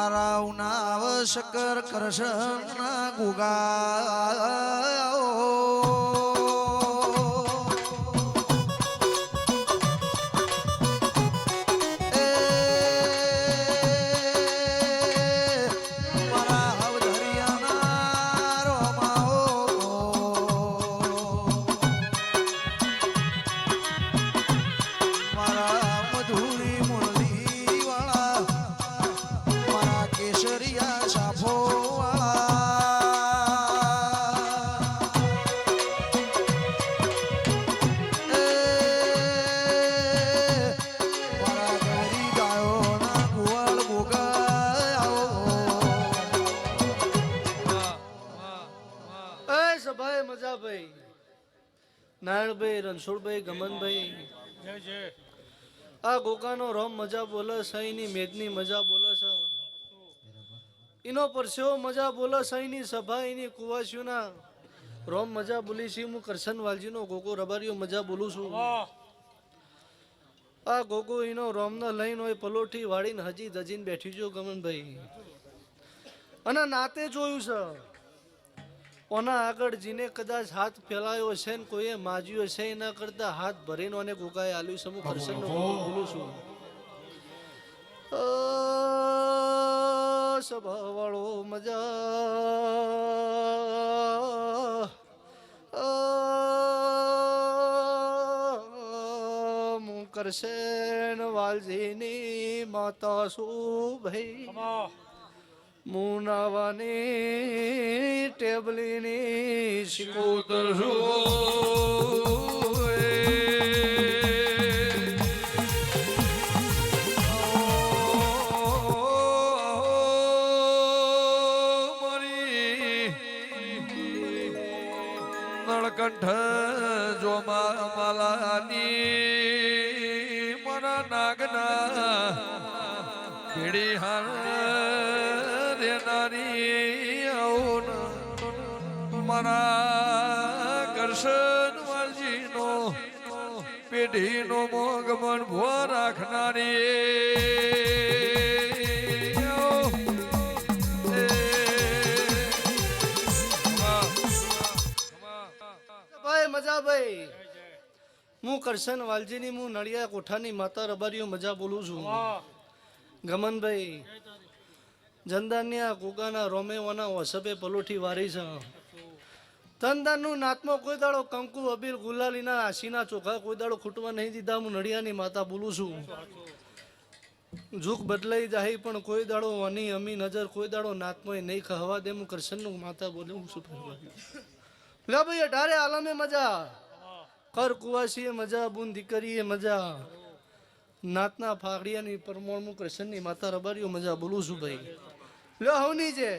મારા ઉનાવ શક્કર કરશન ગુગા નારાયણભાઈ, રણછોડભાઈ, ગમનભાઈ, આ ગોગાનો રોમ મજા બોલે છે, એની મેદની મજા બોલે છે, એનો પરસેવો મજા બોલે છે, એની સભા એની કુવાસીઓના રોમ મજા બોલી છે. હું કરશન વાલજીનો ગોગો રબારીઓ મજા બોલું છું. આ ગોગો એનો રોમનો લઈને હોય પલોઠી વાળીને હજી દજીને બેઠી જો ગમનભાઈ, અને નાતે જોયું છે ઓના આગળ જીને કદાચ હાથ ફેલાયો છે ને કોઈએ માજ્યો છે એના કરતા હાથ ભરીને અને ગોગાએ આલ્યું છે. હું કરશનનો બોલું છું. સભાવાળો મજા હું કરશન વાલજીની માતા શું ભાઈ, મુનાવાની ટેબલીની શિકોતર નળકંઠ જો માલાની મરા નાગના પીડી હાર મારા કરશન વાલજીનો પેઢીનો મોગમન ભો રાખનારી ભાઈ મજા ભાઈ. હું કરશન વાલજીની હું નળિયા કોઠાની માતા રબારીઓ મજા બોલું છું. ગમનભાઈ જનદાન્યા ગોગાના રોમેવાના વસબે પલોઠી વારી છે. તનદાનનું નાતમાં કોઈ દાડો કંકુ અબીર ગુલાલીના આશીના ચોખા કોઈ દાડો ખૂટવા નહીં દીધા. હું નડિયાની માતા બોલું છું. ઝૂક બદલાઈ જાય પણ કોઈ દાડો વાની અમી નજર કોઈ દાડો નાતમાં નહીં ખહવા દે. હું કરશનનું માતા બોલું છું. લે ભાઈ અઢારે આલમે મજા, કર કુવાસીએ મજા, બુન દીકરીએ મજા, નાતના ફાગડિયાની પરમોણ હું કરશનની માતા રબારીઓ મજા બોલું છું ભાઈ. લો હવની છે